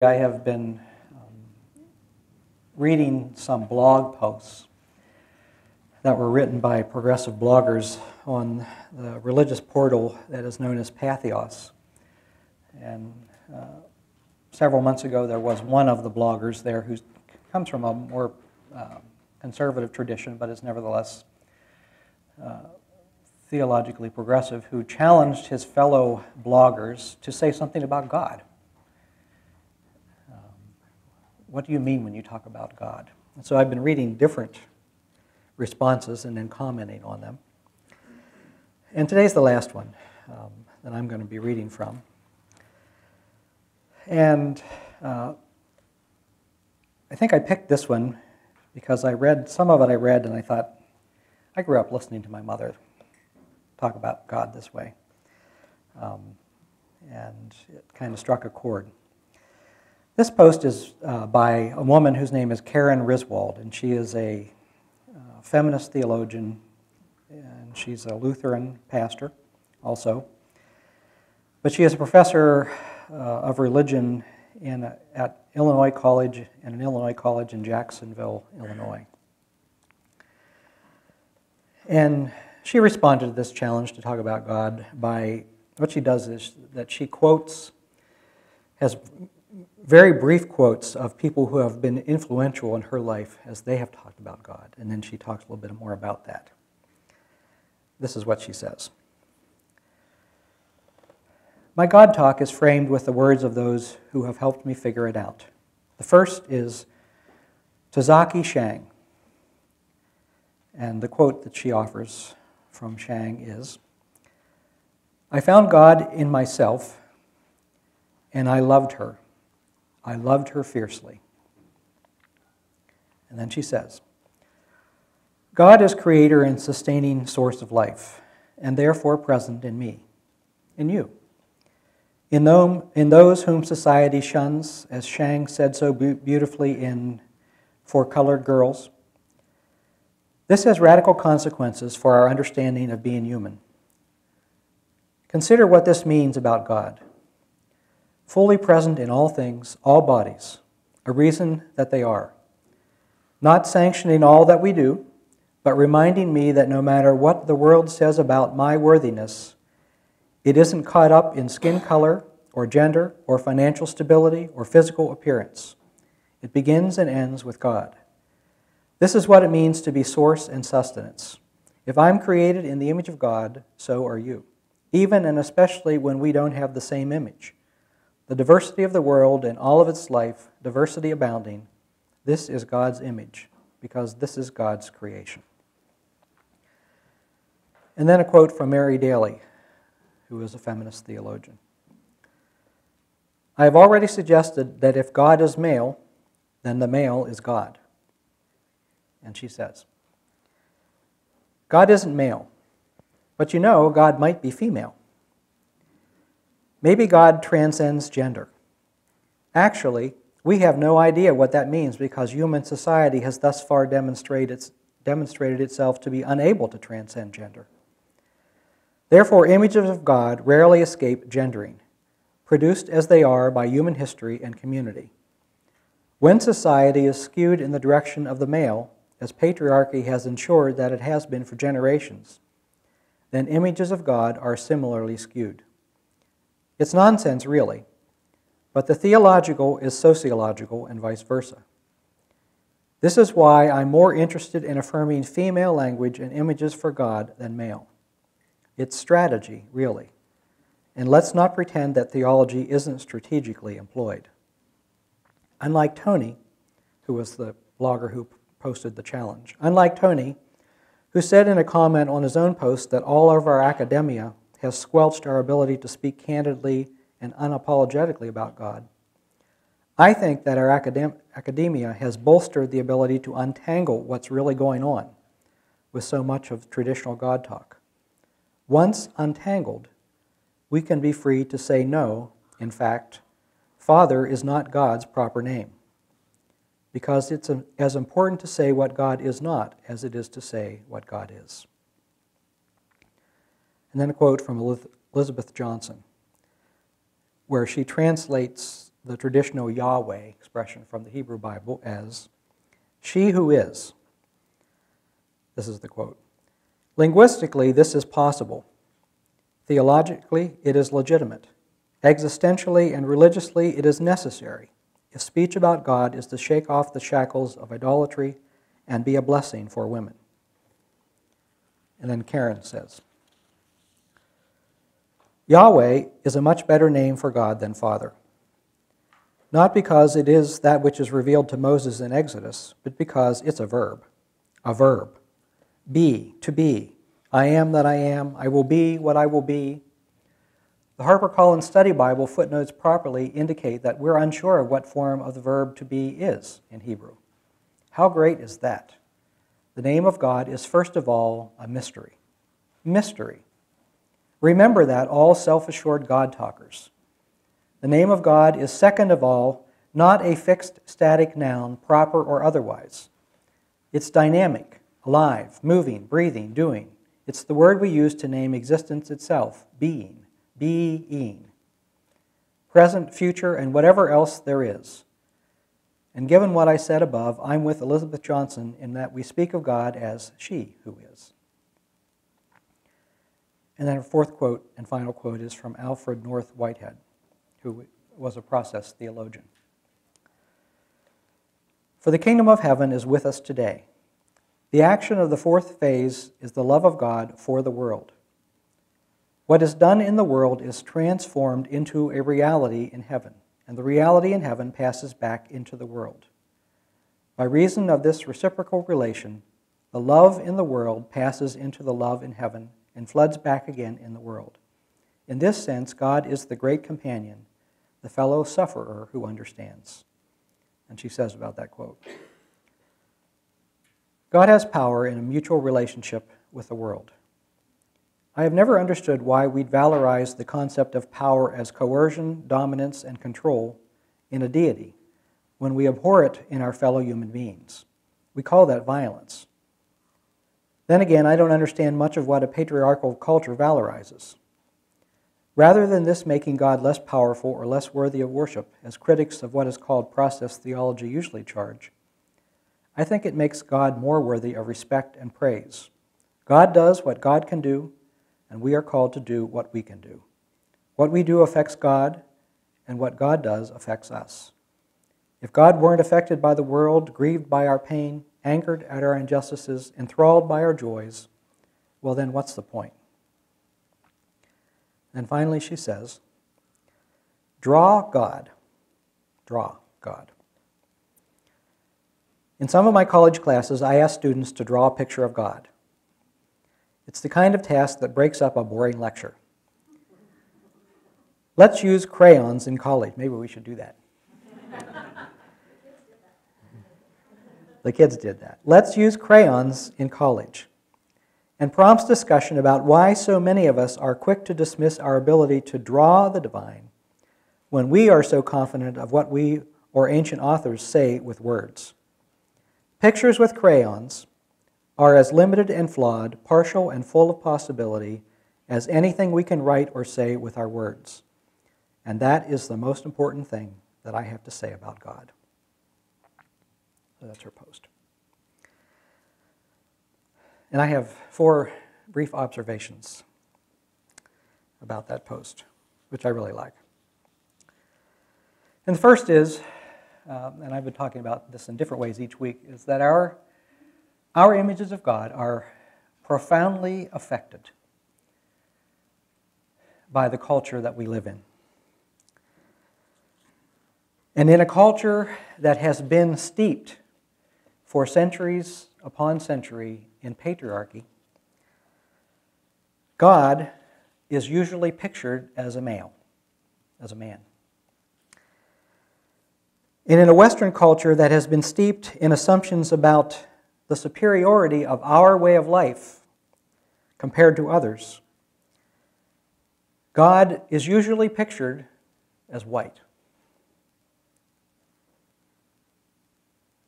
I have been reading some blog posts that were written by progressive bloggers on the religious portal that is known as Patheos. And several months ago there was one of the bloggers there who comes from a more conservative tradition, but is nevertheless theologically progressive, who challenged his fellow bloggers to say something about God. What do you mean when you talk about God? And so I've been reading different responses and then commenting on them. And today's the last one that I'm going to be reading from. And I think I picked this one because I read, some of it I read and I thought, I grew up listening to my mother talk about God this way. And it kind of struck a chord. This post is by a woman whose name is Karen Riswald, and she is a feminist theologian, and she's a Lutheran pastor also. But she is a professor of religion at Illinois College, and an Illinois college in Jacksonville, Illinois. And she responded to this challenge to talk about God by, what she does is that she has very brief quotes of people who have been influential in her life as they have talked about God. And then she talks a little bit more about that. This is what she says. My God talk is framed with the words of those who have helped me figure it out. The first is Tazaki Shang. And the quote that she offers from Shang is, I found God in myself, and I loved her. I loved her fiercely. And then she says, God is creator and sustaining source of life, and therefore present in me, in you. In those whom society shuns, as Shang said so beautifully in For Colored Girls. This has radical consequences for our understanding of being human. Consider what this means about God. Fully present in all things, all bodies, a reason that they are. Not sanctioning all that we do, but reminding me that no matter what the world says about my worthiness, it isn't caught up in skin color or gender or financial stability or physical appearance. It begins and ends with God. This is what it means to be source and sustenance. If I'm created in the image of God, so are you, even and especially when we don't have the same image. The diversity of the world and all of its life, diversity abounding, this is God's image, because this is God's creation. And then a quote from Mary Daly, who is a feminist theologian. I have already suggested that if God is male, then the male is God. And she says, God isn't male, but you know God might be female. Maybe God transcends gender. Actually, we have no idea what that means because human society has thus far demonstrated itself to be unable to transcend gender. Therefore, images of God rarely escape gendering, produced as they are by human history and community. When society is skewed in the direction of the male, as patriarchy has ensured that it has been for generations, then images of God are similarly skewed. It's nonsense, really, but the theological is sociological and vice versa. This is why I'm more interested in affirming female language and images for God than male. It's strategy, really, and let's not pretend that theology isn't strategically employed. Unlike Tony, who was the blogger who posted the challenge, unlike Tony, who said in a comment on his own post that all of our academia has squelched our ability to speak candidly and unapologetically about God, I think that our academia has bolstered the ability to untangle what's really going on with so much of traditional God talk. Once untangled, we can be free to say no. In fact, Father is not God's proper name, because it's as important to say what God is not as it is to say what God is. And then a quote from Elizabeth Johnson, where she translates the traditional Yahweh expression from the Hebrew Bible as she who is. This is the quote. Linguistically, this is possible. Theologically, it is legitimate. Existentially and religiously, it is necessary if speech about God is to shake off the shackles of idolatry and be a blessing for women. And then Karen says, Yahweh is a much better name for God than Father. Not because it is that which is revealed to Moses in Exodus, but because it's a verb. A verb. Be, to be. I am that I am. I will be what I will be. The HarperCollins Study Bible footnotes properly indicate that we're unsure of what form of the verb to be is in Hebrew. How great is that? The name of God is first of all a mystery. Mystery. Remember that, all self-assured God-talkers. The name of God is second of all not a fixed static noun, proper or otherwise. It's dynamic, alive, moving, breathing, doing. It's the word we use to name existence itself, being. Being. Present, future, and whatever else there is. And given what I said above, I'm with Elizabeth Johnson in that we speak of God as she who is. And then a fourth quote and final quote is from Alfred North Whitehead, who was a process theologian. For the kingdom of heaven is with us today. The action of the fourth phase is the love of God for the world. What is done in the world is transformed into a reality in heaven, and the reality in heaven passes back into the world. By reason of this reciprocal relation, the love in the world passes into the love in heaven and floods back again in the world. In this sense, God is the great companion, the fellow sufferer who understands. And she says about that quote, God has power in a mutual relationship with the world. I have never understood why we'd valorize the concept of power as coercion, dominance, and control in a deity when we abhor it in our fellow human beings. We call that violence. Then again, I don't understand much of what a patriarchal culture valorizes. Rather than this making God less powerful or less worthy of worship, as critics of what is called process theology usually charge, I think it makes God more worthy of respect and praise. God does what God can do, and we are called to do what we can do. What we do affects God, and what God does affects us. If God weren't affected by the world, grieved by our pain, angered at our injustices, enthralled by our joys, well then what's the point? And finally she says, draw God. Draw God. In some of my college classes, I ask students to draw a picture of God. It's the kind of task that breaks up a boring lecture. Let's use crayons in college. Maybe we should do that. The kids did that. Let's use crayons in college. And prompts discussion about why so many of us are quick to dismiss our ability to draw the divine when we are so confident of what we or ancient authors say with words. Pictures with crayons are as limited and flawed, partial and full of possibility as anything we can write or say with our words. And that is the most important thing that I have to say about God. So that's her post. And I have 4 brief observations about that post, which I really like. And the first is, and I've been talking about this in different ways each week, is that our images of God are profoundly affected by the culture that we live in. And in a culture that has been steeped for centuries upon century in patriarchy, God is usually pictured as a male, as a man. And in a Western culture that has been steeped in assumptions about the superiority of our way of life compared to others, God is usually pictured as white.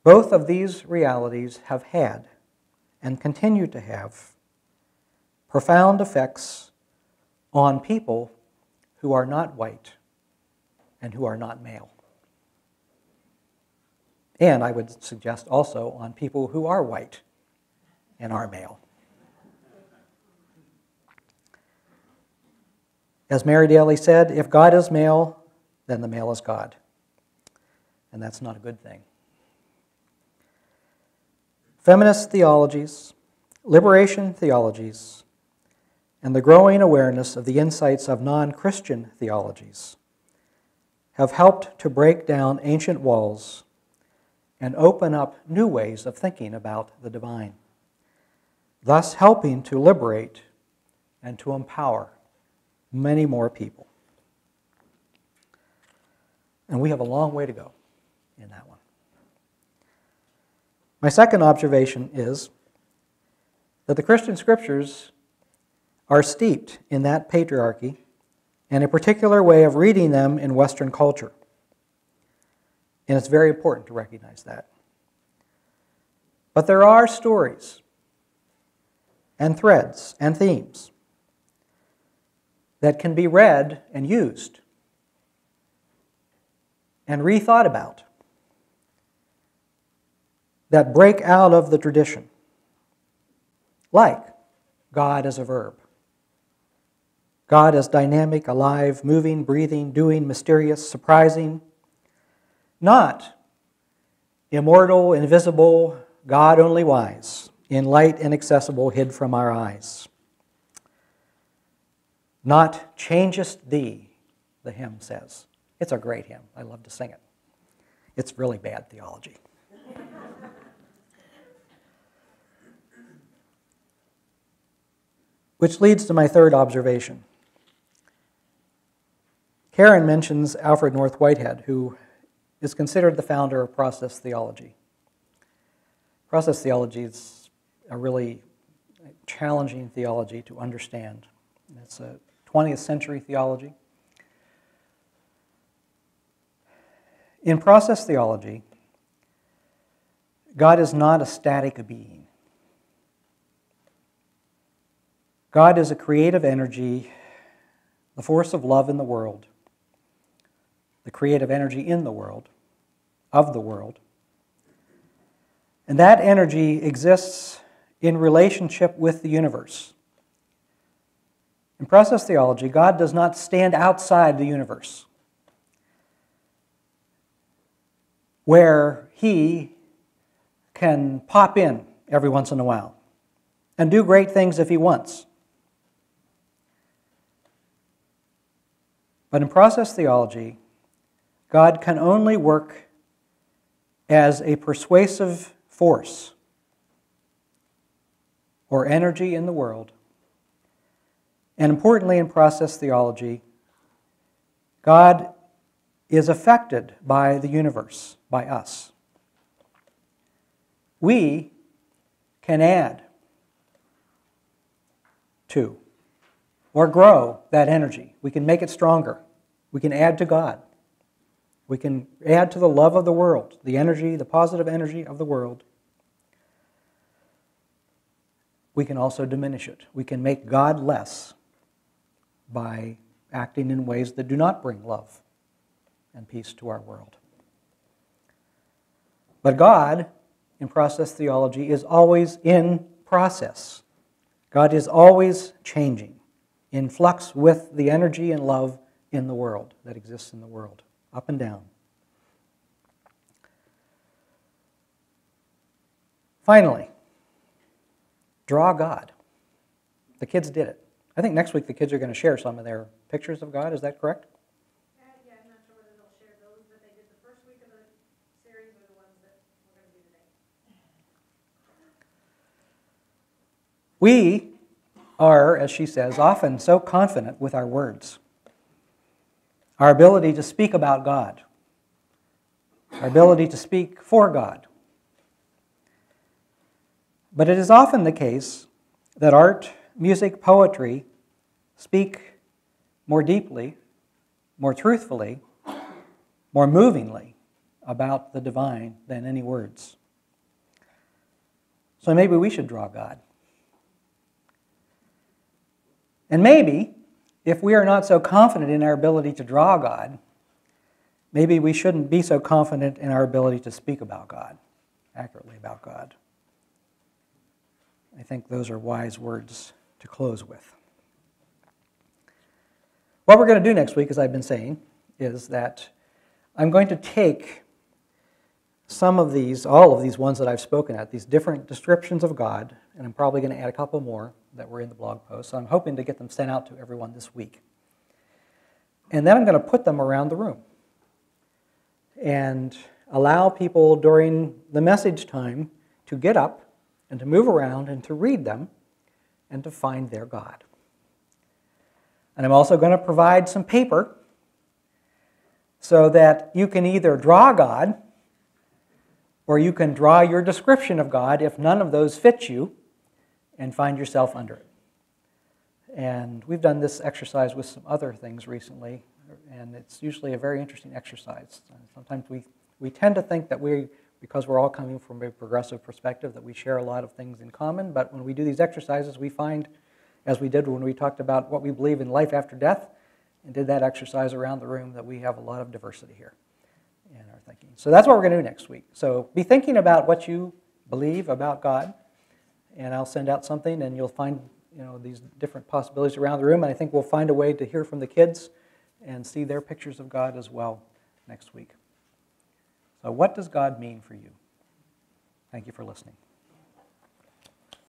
Both of these realities have had and continue to have profound effects on people who are not white and who are not male. And I would suggest also on people who are white and are male. As Mary Daly said, if God is male, then the male is God. And that's not a good thing. Feminist theologies, liberation theologies, and the growing awareness of the insights of non-Christian theologies have helped to break down ancient walls and open up new ways of thinking about the divine, thus helping to liberate and to empower many more people. And we have a long way to go in that one. My second observation is that the Christian scriptures are steeped in that patriarchy and a particular way of reading them in Western culture. And it's very important to recognize that. But there are stories and threads and themes that can be read and used and rethought about that break out of the tradition, like God as a verb. God as dynamic, alive, moving, breathing, doing, mysterious, surprising, not immortal, invisible, God only wise, in light inaccessible, hid from our eyes. Not changest thee, the hymn says. It's a great hymn. I love to sing it. It's really bad theology. Which leads to my third observation. Karen mentions Alfred North Whitehead, who is considered the founder of process theology. Process theology is a really challenging theology to understand. It's a 20th century theology. In process theology, God is not a static being. God is a creative energy, the force of love in the world, the creative energy in the world, of the world. And that energy exists in relationship with the universe. In process theology, God does not stand outside the universe, where He can pop in every once in a while and do great things if He wants. But in process theology, God can only work as a persuasive force or energy in the world. And importantly, in process theology, God is affected by the universe, by us. We can add to or grow that energy. We can make it stronger. We can add to God. We can add to the love of the world, the energy, the positive energy of the world. We can also diminish it. We can make God less by acting in ways that do not bring love and peace to our world. But God, in process theology, is always in process. God is always changing, in flux with the energy and love in the world, that exists in the world, up and down. Finally, draw God. The kids did it. I think next week the kids are going to share some of their pictures of God. Is that correct? Yeah, I'm not sure whether they'll share those, but they did the first week of the series were the ones that we're going to do today. We are, as she says, often so confident with our words, our ability to speak about God, our ability to speak for God. But it is often the case that art, music, poetry speak more deeply, more truthfully, more movingly about the divine than any words. So maybe we should draw God. And maybe, if we are not so confident in our ability to draw God, maybe we shouldn't be so confident in our ability to speak about God, accurately about God. I think those are wise words to close with. What we're going to do next week, as I've been saying, is that I'm going to take some of these, all of these ones that I've spoken at, these different descriptions of God, and I'm probably going to add a couple more that were in the blog post, so I'm hoping to get them sent out to everyone this week. And then I'm going to put them around the room and allow people during the message time to get up and to move around and to read them and to find their God. And I'm also going to provide some paper so that you can either draw God or you can draw your description of God if none of those fit you and find yourself under it. And we've done this exercise with some other things recently, and it's usually a very interesting exercise. Sometimes we tend to think that because we're all coming from a progressive perspective, that we share a lot of things in common, but when we do these exercises, we find, as we did when we talked about what we believe in life after death, and did that exercise around the room, that we have a lot of diversity here in our thinking. So that's what we're going to do next week. So be thinking about what you believe about God, and I'll send out something, and you'll find these different possibilities around the room, and I think we'll find a way to hear from the kids and see their pictures of God as well next week. So what does God mean for you? Thank you for listening.